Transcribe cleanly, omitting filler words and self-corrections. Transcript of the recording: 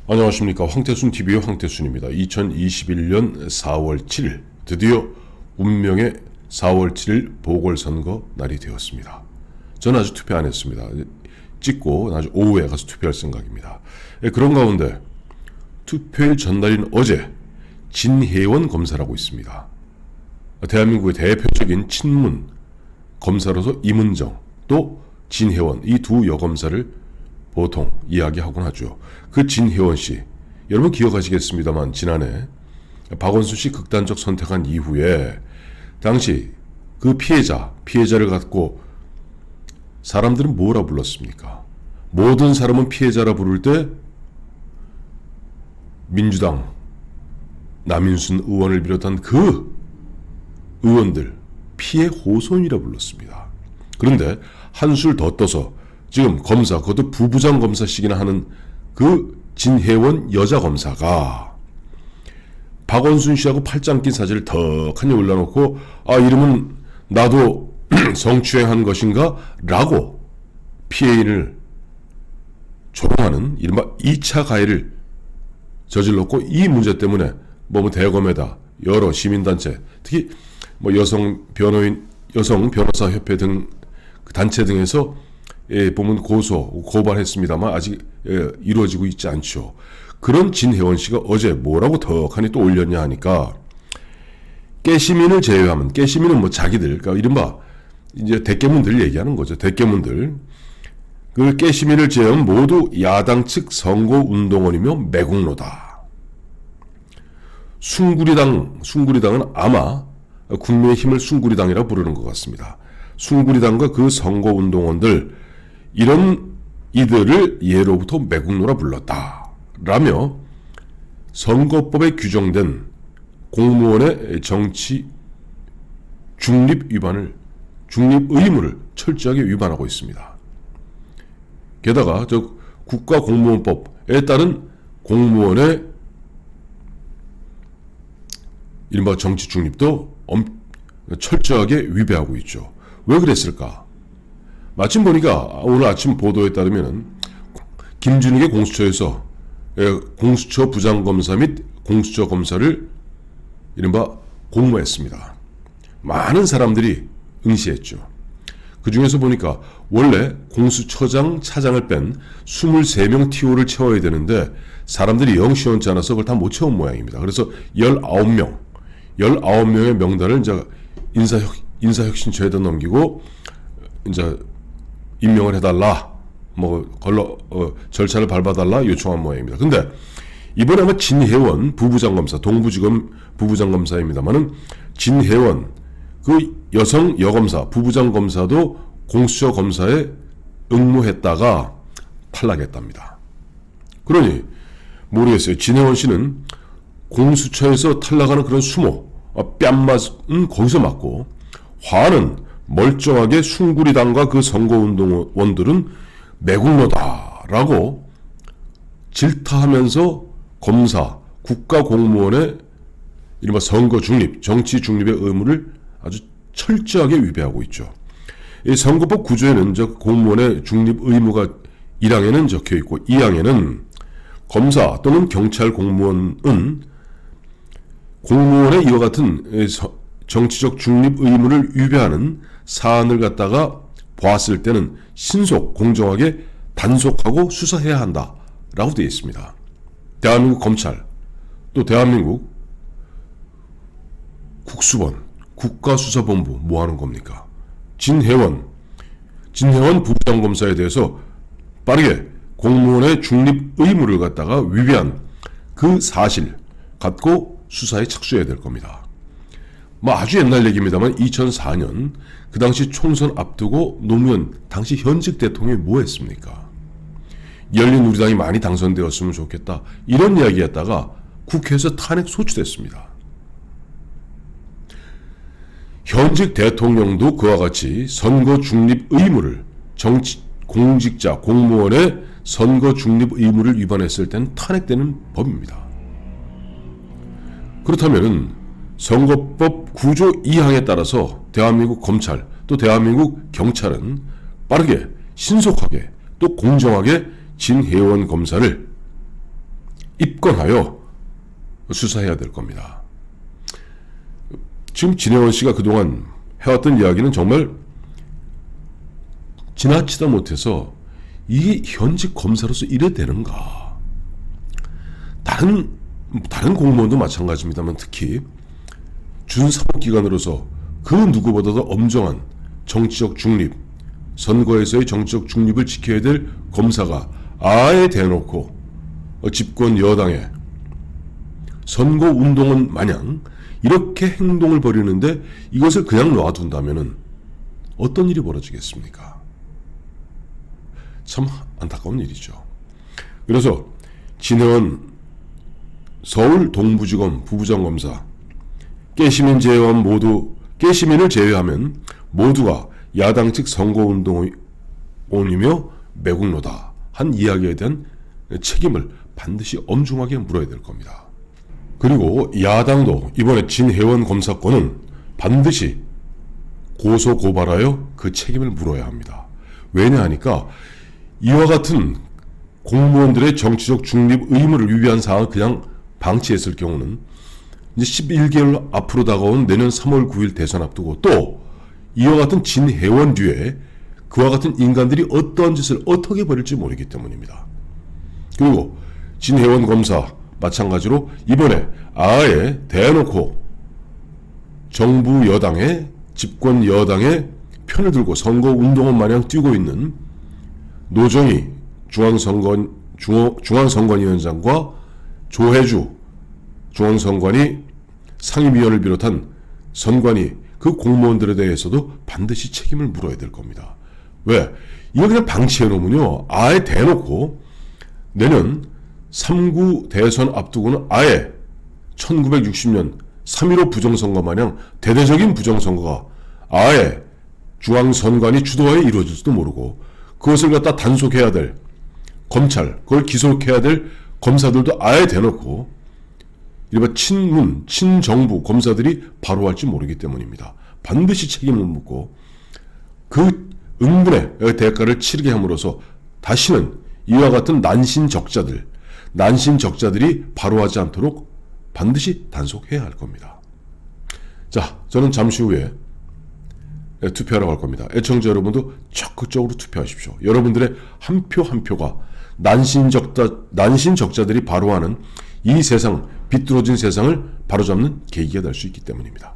안녕하십니까. 황태순TV의 황태순입니다. 2021년 4월 7일 드디어 운명의 4월 7일 보궐선거 날이 되었습니다. 저는 아직 투표 안 했습니다. 찍고 나중에 오후에 가서 투표할 생각입니다. 그런 가운데 투표일 전날인 어제 진혜원 검사라고 있습니다. 대한민국의 대표적인 친문 검사로서 임은정 또 진혜원 이 두 여검사를 보통 이야기하곤 하죠. 그 진혜원 씨, 여러분 기억하시겠습니다만 지난해 박원순 씨 극단적 선택한 이후에 당시 그 피해자를 갖고 사람들은 뭐라 불렀습니까? 모든 사람은 피해자라 부를 때 민주당 남인순 의원을 비롯한 그 의원들 피해 호손이라 불렀습니다. 그런데 한술 더 떠서 지금 검사, 그것도 부부장 검사씩이나 하는 그 진혜원 여자 검사가 박원순 씨하고 팔짱 낀 사진을 덕하니 올려놓고 이름은 나도 성추행한 것인가? 라고 피해인을 조롱하는 이른바 2차 가해를 저질렀고 이 문제 때문에 대검에다 여러 시민단체 특히 여성 변호사 협회 등 단체 등에서 보면 고발했습니다만 아직 이루어지고 있지 않죠. 그런 진혜원 씨가 어제 뭐라고 덕하니 또 올렸냐 하니까 깨시민을 제외하면 깨시민은 자기들 그러니까 이른바 이제 대깨문들 얘기하는 거죠. 대깨문들 그 깨시민을 제외하면 모두 야당 측 선거운동원이며 매국노다. 숭구리당은 아마 국민의힘을 숭구리당이라 부르는 것 같습니다. 숭구리당과 그 선거운동원들 이들을 예로부터 매국노라 불렀다. 라며 선거법에 규정된 공무원의 정치 중립 의무를 철저하게 위반하고 있습니다. 게다가 국가공무원법에 따른 공무원의 이른바 정치 중립도 철저하게 위배하고 있죠. 왜 그랬을까? 마침 보니까 오늘 아침 보도에 따르면 김준익의 공수처에서 공수처 부장검사 및 공수처 검사를 이른바 공모했습니다. 많은 사람들이 응시했죠. 그 중에서 보니까 원래 공수처장 차장을 뺀 23명 TO를 채워야 되는데 사람들이 영 시원치 않아서 그걸 다 못 채운 모양입니다. 그래서 19명의 명단을 이제 인사혁신처에다 넘기고 이제 임명을 해달라, 절차를 밟아달라 요청한 모양입니다. 근데 이번에 아마 진혜원 부부장검사, 동부지검 부부장검사입니다만은 진혜원 그 여성 여검사, 부부장검사도 공수처 검사에 응모했다가 탈락했답니다. 그러니 모르겠어요. 진혜원 씨는 공수처에서 탈락하는 그런 수모, 뺨맞은 거기서 맞고 화는 멀쩡하게 숭구리당과 그 선거운동원들은 매국노다라고 질타하면서 검사, 국가공무원의 이른바 선거 중립, 정치 중립의 의무를 아주 철저하게 위배하고 있죠. 이 선거법 9조에는 공무원의 중립 의무가 1항에는 적혀 있고 2항에는 검사 또는 경찰 공무원은 공무원의 이와 같은 정치적 중립 의무를 위배하는 사안을 갖다가 보았을 때는 신속, 공정하게 단속하고 수사해야 한다라고 되어 있습니다. 대한민국 검찰, 또 대한민국 국수본, 국가수사본부 뭐 하는 겁니까? 진혜원 부부장검사에 대해서 빠르게 공무원의 중립 의무를 갖다가 위배한 그 사실 갖고 수사에 착수해야 될 겁니다. 아주 옛날 얘기입니다만 2004년 그 당시 총선 앞두고 노무현 당시 현직 대통령이 뭐 했습니까? 열린우리당이 많이 당선되었으면 좋겠다 이런 이야기 했다가 국회에서 탄핵 소추됐습니다. 현직 대통령도 그와 같이 선거 중립 의무를 공직자 공무원의 선거 중립 의무를 위반했을 때는 탄핵되는 법입니다. 그렇다면 선거법 9조 2항에 따라서 대한민국 검찰 또 대한민국 경찰은 빠르게 신속하게 또 공정하게 진혜원 검사를 입건하여 수사해야 될 겁니다. 지금 진혜원 씨가 그동안 해왔던 이야기는 정말 지나치다 못해서 이게 현직 검사로서 이래 되는가. 다른 공무원도 마찬가지입니다만 특히 준사법기관으로서 그 누구보다도 엄정한 정치적 중립, 선거에서의 정치적 중립을 지켜야 될 검사가 아예 대놓고 집권 여당의 선거운동원 마냥 이렇게 행동을 벌이는데 이것을 그냥 놔둔다면 어떤 일이 벌어지겠습니까? 참 안타까운 일이죠. 그래서 진혜원 서울 동부지검 부부장검사 깨시민을 제외하면 모두가 야당 측 선거운동원이며 매국노다 한 이야기에 대한 책임을 반드시 엄중하게 물어야 될 겁니다. 그리고 야당도 이번에 진혜원 검사건은 반드시 고소 고발하여 그 책임을 물어야 합니다. 왜냐하니까 이와 같은 공무원들의 정치적 중립 의무를 위배한 사항을 그냥 방치했을 경우는 이제 11개월 앞으로 다가온 내년 3월 9일 대선 앞두고 또 이와 같은 진혜원 뒤에 그와 같은 인간들이 어떠한 짓을 어떻게 벌일지 모르기 때문입니다. 그리고 진혜원 검사 마찬가지로 이번에 아예 대놓고 정부 여당의 집권 여당의 편을 들고 선거운동원 마냥 뛰고 있는 노정희 중앙선관위원장과 조혜주 중앙선관위 상임위원을 비롯한 선관위 그 공무원들에 대해서도 반드시 책임을 물어야 될 겁니다. 왜? 이거 그냥 방치해 놓으면요 아예 대놓고 내년 3구 대선 앞두고는 아예 1960년 3.15 부정선거 마냥 대대적인 부정선거가 아예 중앙선관위 주도하에 이루어질지도 모르고 그것을 갖다 단속해야 될 검찰, 그걸 기소해야 될 검사들도 아예 대놓고 이른바 친문, 친정부 검사들이 바로 할지 모르기 때문입니다. 반드시 책임을 묻고 그 응분의 대가를 치르게 함으로써 다시는 이와 같은 난신적자들이 바로 하지 않도록 반드시 단속해야 할 겁니다. 자, 저는 잠시 후에 투표하러 갈 겁니다. 애청자 여러분도 적극적으로 투표하십시오. 여러분들의 한 표 한 표가 난신적자들이 바로하는 이 세상, 비뚤어진 세상을 바로잡는 계기가 될 수 있기 때문입니다.